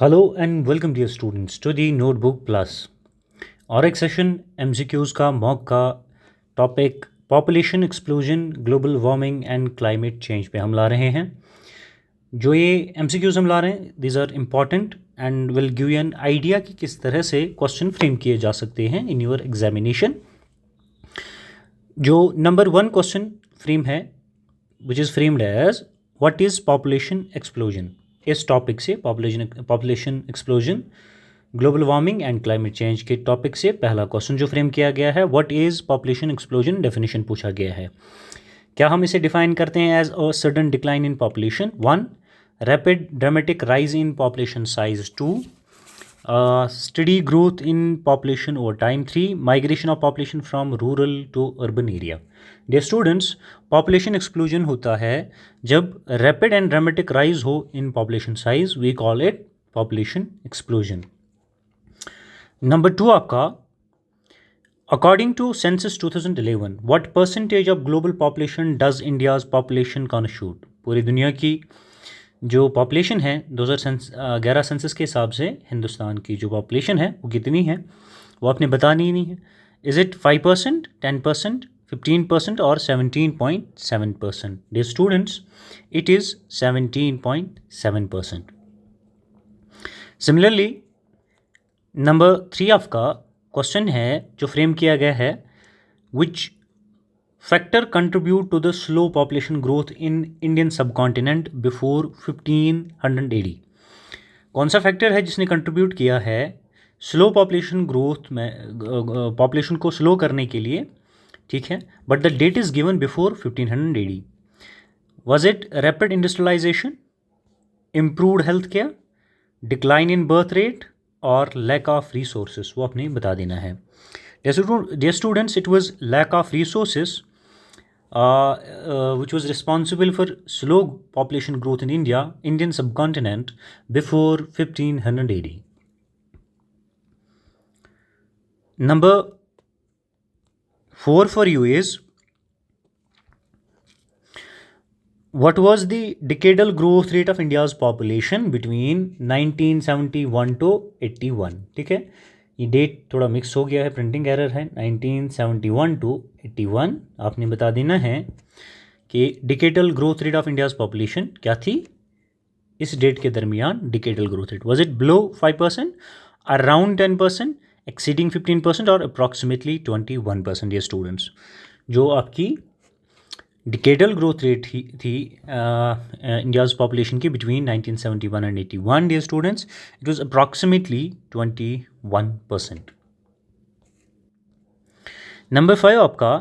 Hello and welcome dear students to the Notebook Plus और एक session MCQs का mock का topic population explosion global warming and climate change पे हम ला रहे हैं। जो ये MCQs हम ला रहे हैं these are important and will give you an idea कि किस तरह से क्वेश्चन फ्रेम किए जा सकते हैं इन योर एग्जामिनेशन। जो नंबर 1 क्वेश्चन फ्रेम है which is framed as what is population explosion. इस टॉपिक से population explosion global warming and climate change के टॉपिक से पहला क्वेश्चन जो फ्रेम किया गया है what is population explosion definition पूछा गया है। क्या हम इसे डिफाइन करते हैं as a sudden decline in population 1, rapid dramatic rise in population size 2, steady growth in population over time 3, migration of population from rural to urban area। dear students, population explosion होता है जब rapid and dramatic rise हो in population size, we call it population explosion। Number 2 आपका according to census 2011 what percentage of global population does India's population constitute। पूरी दुनिया की जो population है 2011 सेंसस के हिसाब से हिंदुस्तान की जो पॉपुलेशन है वो कितनी है वो आपने बतानी ही नहीं है। इज़ इट 5%, 10%, 15% और 17.7%। Dear students, it is 17.7%। Similarly number 3 आपका क्वेश्चन है जो फ्रेम किया गया है which factor contribute to the slow population growth in Indian subcontinent before 1500 AD। कौन सा फैक्टर है जिसने कंट्रीब्यूट किया है स्लो पॉपुलेशन ग्रोथ में पॉपुलेशन को स्लो करने के लिए, ठीक है, but the date is given before 1500 AD। Was it rapid industrialisation, improved health care, decline in birth rate और लैक ऑफ रिसोर्सेज, वो आपने बता देना है। Dear students, it was lack of resources which was responsible for slow population growth in Indian subcontinent before 1500 AD। Number 4 for you is what was the decadal growth rate of India's population between 1971 to 81। ठीक है, ये date थोड़ा mix हो गया है, printing error है। 1971 to 81 आपने बता देना है कि decadal growth rate of India's population क्या थी इस डेट के दरमियान। Decadal growth rate, was it below 5%, around 10%, exceeding 15% और अप्रॉक्सीमेटली 21%। ये स्टूडेंट्स, जो आपकी डिकेडल ग्रोथ रेट थी इंडियाज़ पॉपुलेशन की between 1971 and 81, dear students, it was approximately 21%। Number 5 आपका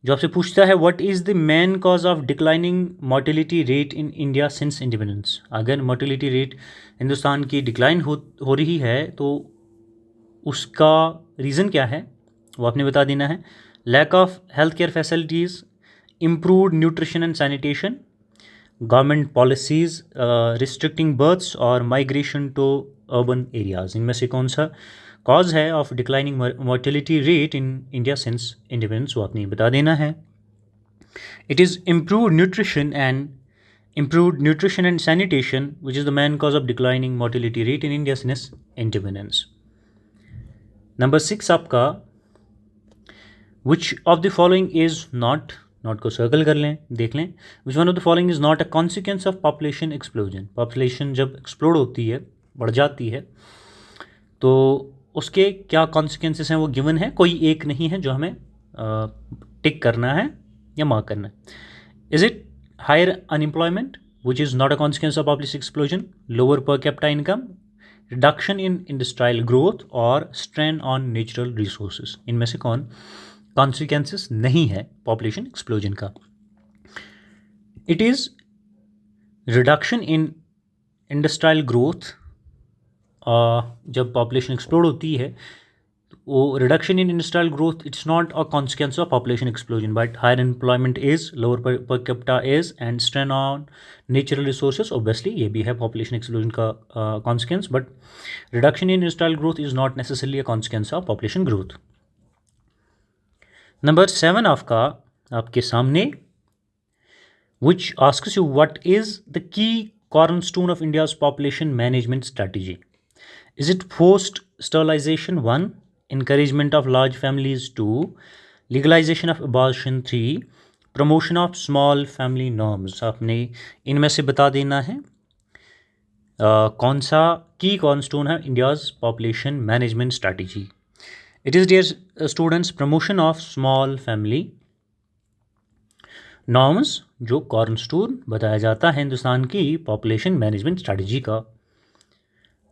जो आपसे पूछता है what is the main cause of declining mortality rate in India since independence. अगर मोर्टेलिटी रेट हिंदुस्तान की डिक्लाइन हो रही है तो उसका रीज़न क्या है वो आपने बता देना है। Lack of health care facilities, improved nutrition and sanitation, government policies restricting births और migration to urban areas। इनमें से कौन सा कॉज है of declining mortality rate in India since independence वो आपने बता देना है। It is improved nutrition and sanitation which is the main cause of declining mortality rate in India since independence। Number 6 आपका which of the following is not को circle कर लें, देख लें। Which one of the following is not a consequence of population explosion. Population जब explode होती है, बढ़ जाती है, तो उसके क्या कॉन्सिक्वेंसेस हैं वो गिवन है, कोई एक नहीं है जो हमें टिक करना है या मार्क करना है। Is it higher unemployment which is not a consequence of population explosion, lower per capita income, reduction in industrial growth और स्ट्रेन ऑन नेचुरल रिसोर्सेज। इनमें से कौन कॉन्सिक्वेंसेस नहीं है पॉपुलेशन एक्सप्लोजन का। It is reduction in industrial growth. जब population explode होती है तो वो reduction in industrial growth it's not a consequence of population explosion, but higher employment is, lower per capita is and strain on natural resources. Obviously ये भी है population explosion का consequence, but reduction in industrial growth is not necessarily a consequence of population growth. Number 7 आपके सामने which asks you what is the key cornerstone of India's population management strategy? Is it forced sterilization 1, encouragement of large families 2, legalization of abortion 3, promotion of small family norms? आपने इनमें से बता देना है कौन सा की कॉर्नस्टोन है India's population management strategy. It is dear students promotion of small family norms, जो कॉर्नस्टोन बताया जाता है हिंदुस्तान की पॉपुलेशन मैनेजमेंट स्ट्रैटेजी का.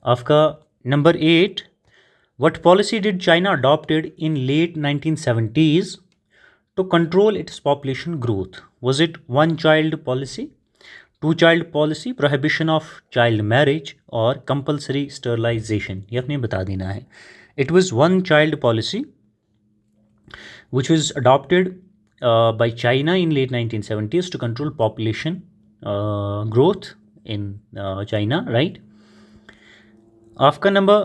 आपका number 8, what policy did China adopted in late 1970s to control its population growth? Was it one child policy, two child policy, prohibition of child marriage or compulsory sterilization? ये आपने बता देना है. It was one child policy which was adopted by China in late 1970s to control population growth in China, right? आपका number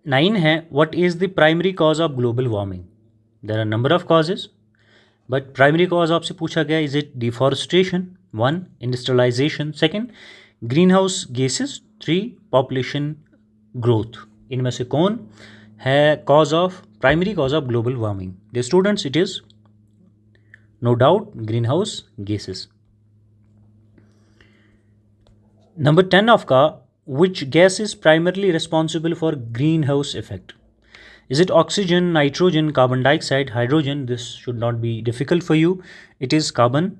9 है what is the primary cause of global warming? There are number of causes, but primary cause आपसे पूछा गया is it deforestation 1, industrialization 2, greenhouse gases 3, population growth. इनमें से कौन है cause of primary cause of global warming? The students, it is no doubt greenhouse gases. Number 10 आपका which gas is primarily responsible for greenhouse effect? Is it oxygen, nitrogen, carbon dioxide, hydrogen? This should not be difficult for you. It is carbon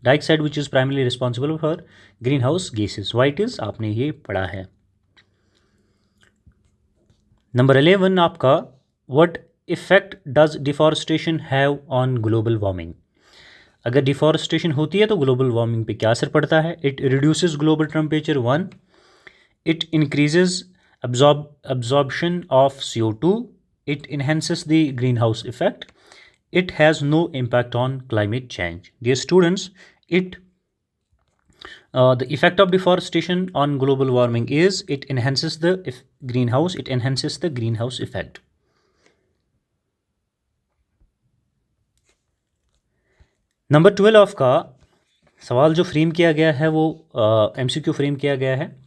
dioxide which is primarily responsible for greenhouse gases. Why it is? आपने ये पढ़ा है. Number 11 आपका what effect does deforestation have on global warming? अगर deforestation होती है तो global warming पे क्या असर पड़ता है? It reduces global temperature 1, it increases absorption of CO2, it enhances the greenhouse effect, it has no impact on climate change. Dear students, the effect of deforestation on global warming is it enhances the greenhouse effect. Number 12 का सवाल जो frame किया गया है वो MCQ frame किया गया है.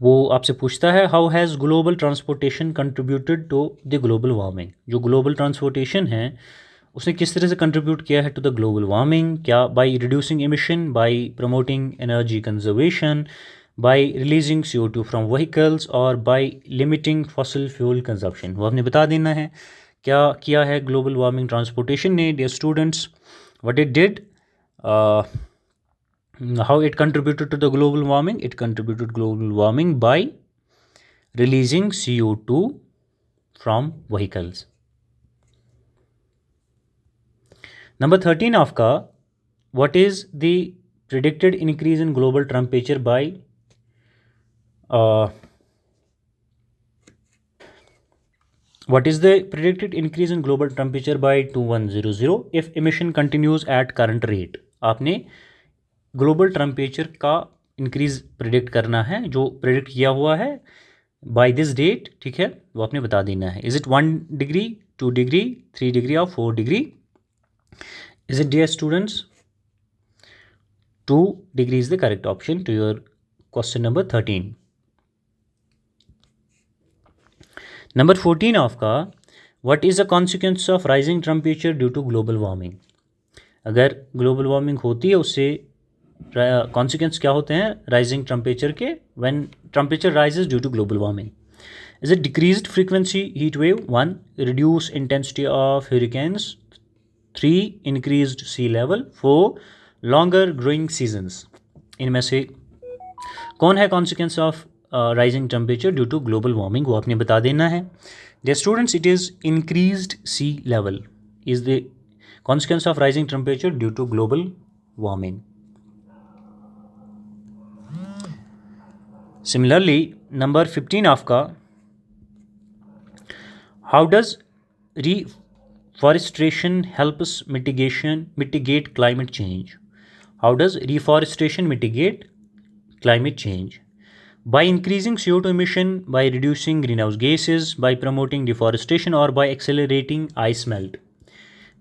वो आपसे पूछता है how has global transportation contributed to the global warming. जो ग्लोबल ट्रांसपोर्टेशन है उसने किस तरह से कंट्रीब्यूट किया है टू द ग्लोबल वार्मिंग? क्या by reducing emission, by promoting energy conservation, by releasing CO2 from vehicles और by limiting fossil fuel consumption? वो आपने बता देना है क्या किया है ग्लोबल वार्मिंग ट्रांसपोर्टेशन ने. Dear students, what it did, how it contributed to the global warming? It contributed global warming by releasing CO2 from vehicles. Number 13 आपका what is the predicted increase in global temperature by what is the predicted increase in global temperature by 2100 if emission continues at current rate? आपने global temperature का increase predict करना है जो predict किया हुआ है by this date, ठीक है, वो आपने बता देना है. Is it 1 degree, 2 degree, 3 degree और 4 degree? Is it dear students 2 degree is the correct option to your question number 13. Number 14 आपका what is the consequence of rising temperature due to global warming? अगर global warming होती है उससे consequence क्या होते हैं rising temperature के? When temperature rises due to global warming. Is it decreased frequency heat wave 1, reduce intensity of hurricanes 3, increased sea level 4, longer growing seasons? इनमें से कौन है consequence of rising temperature due to global warming? वो आपने बता देना है. Dear students, it is increased sea level is the consequence of rising temperature due to global warming. Similarly, number 15 आपका how does reforestation helps mitigate climate change? How does reforestation mitigate climate change? By increasing CO2 emission, by reducing greenhouse gases, by promoting deforestation or by accelerating ice melt?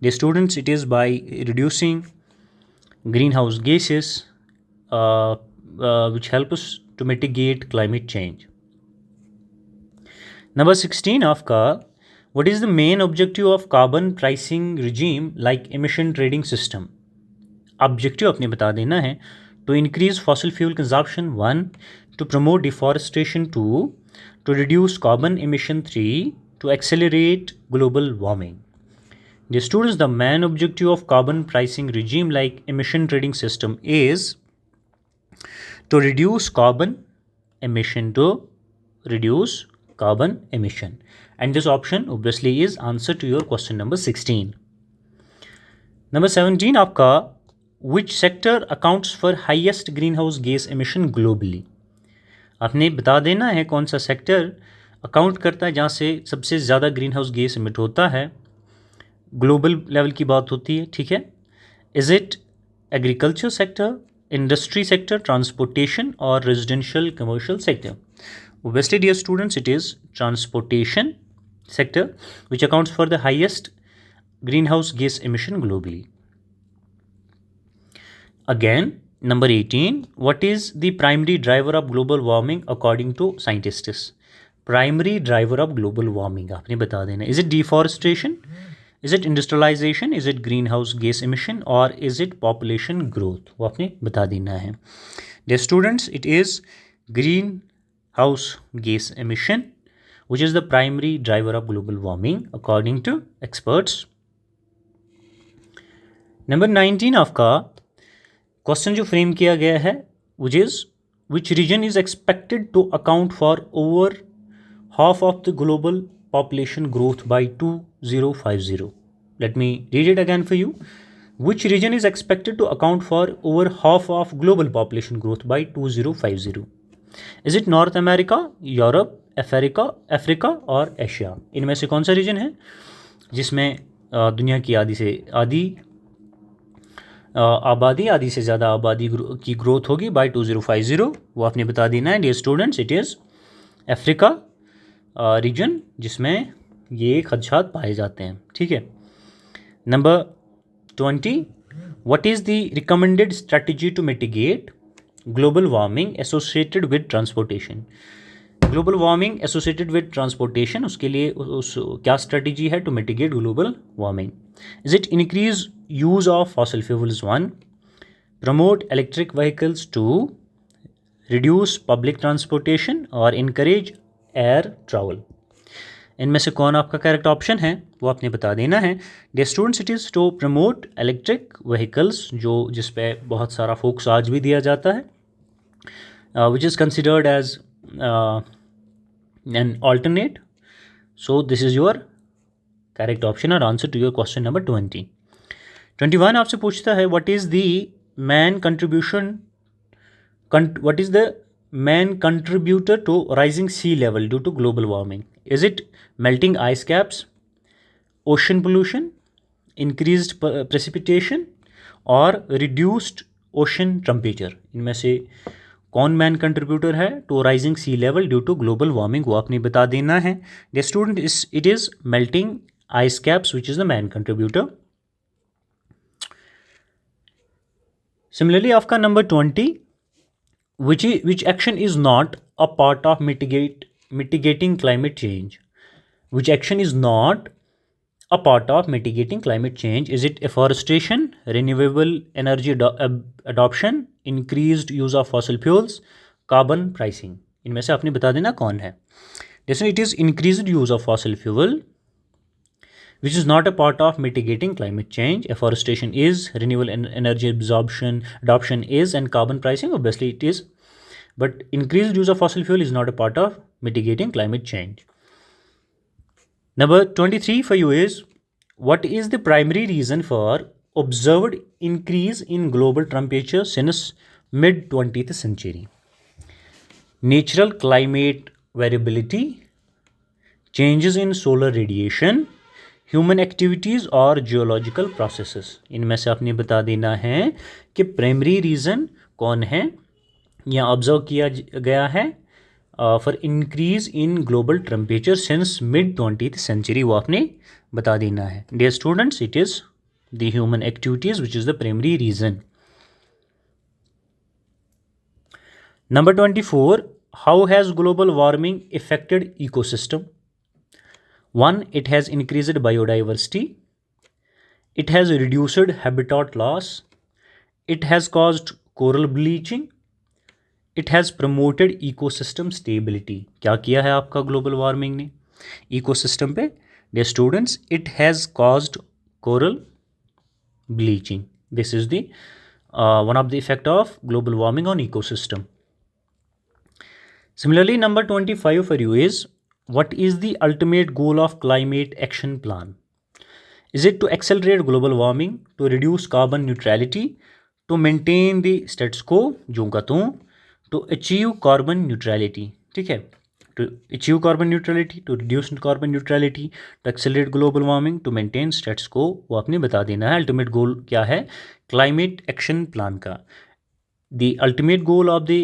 The students, it is by reducing greenhouse gases, which help us to mitigate climate change. Number 16 आपका, what is the main objective of carbon pricing regime like emission trading system? Objective अपने बता देना है. To increase fossil fuel consumption 1, to promote deforestation 2, to reduce carbon emission 3, to accelerate global warming. The students, the main objective of carbon pricing regime like emission trading system is to reduce carbon emission, and this option obviously is answer to your question number 16. Number 17 आपका, which sector accounts for highest greenhouse gas emission globally? आपने बता देना है कौन सा sector account करता है जहाँ से सबसे ज़्यादा ग्रीन हाउस गैस इमिट होता है. ग्लोबल लेवल की बात होती है, ठीक है. Is it agriculture sector, industry sector, transportation और residential commercial sector? Obviously, dear students, it is transportation sector which accounts for the highest greenhouse gas emission globally. Again, number 18, what is the primary driver of global warming according to scientists? Primary driver of global warming आपने बता देना. Is it deforestation? Is it industrialization? Is it greenhouse gas emission? Or is it population growth? वो आपने बता देना है. Dear students, it is greenhouse gas emission which is the primary driver of global warming according to experts. Number 19 आपका question जो frame किया गया है which region is expected to account for over half of the global population growth by 2050. Let me read it again for you. Which region is expected to account for over half of global population growth by 2050? Is it North America, Europe, Africa और Asia? इनमें से कौन सा reason है जिसमें दुनिया की आधी से ज़्यादा आबादी की ग्रोथ होगी बाय 2050? वो आपने बता देना है. Dear students, it is Africa region जिसमें ये खदशात पाए जाते हैं, ठीक है. Number 20, what is the recommended strategy to mitigate global warming associated with transportation? Global warming associated with transportation, उसके लिए क्या स्ट्रेटजी है to mitigate global warming? Is it increase use of fossil fuels 1, promote electric vehicles 2, reduce public transportation और encourage air travel? इनमें से कौन आपका correct option है वो आपने बता देना है. Dear students, it is to promote electric vehicles, जो जिस पे बहुत सारा फोकस आज भी दिया जाता है, which is considered as an alternate. So this is your correct option or answer to your question number 20. 21 आपसे पूछता है what is the main contributor to rising sea level due to global warming? Is it melting ice caps, ocean pollution, increased precipitation or reduced ocean temperature? इनमें से कौन main contributor है to rising sea level due to global warming? वो आपने बता देना है. The student, it is melting ice caps which is the main contributor. Similarly आपका नंबर 20, which action is not a part of mitigating climate change? Which action is not a part of mitigating climate change? Is it afforestation, renewable energy adoption, increased use of fossil fuels, carbon pricing? इनमें से आपने बता देना कौन है. जैसे it is increased use of fossil fuel which is not a part of mitigating climate change. Afforestation is, renewable energy adoption is, and carbon pricing obviously it is, but increased use of fossil fuel is not a part of mitigating climate change. Number 23 for you is, what is the primary reason for observed increase in global temperature since mid 20th century? Natural climate variability, changes in solar radiation, human activities और geological processes? इनमें से आपने बता देना है कि primary reason कौन है या ऑब्जर्व किया गया है for increase in global temperature since mid 20th century. वो आपने बता देना है. Dear students, it is the human activities which is the primary reason. Number 24, how has global warming affected ecosystem? One, it has increased biodiversity, it has reduced habitat loss, it has caused coral bleaching, it has promoted ecosystem stability. क्या किया है आपका global warming ने ecosystem पे? Dear students, it has caused coral bleaching. This is the one of the effect of global warming on ecosystem. Similarly, number 25 for you is, what is the ultimate goal of climate action plan? Is it to accelerate global warming, to reduce carbon neutrality, to maintain the status quo, जो का तू, to achieve carbon neutrality? ठीक है, to achieve carbon neutrality, to reduce carbon neutrality, to accelerate global warming, to maintain status quo, वो आपने बता देना है. अल्टीमेट गोल क्या है क्लाइमेट एक्शन प्लान का? The ultimate goal of the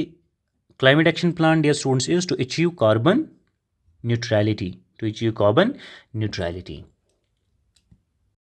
climate action plan, dear students, is to achieve carbon neutrality. To achieve carbon neutrality.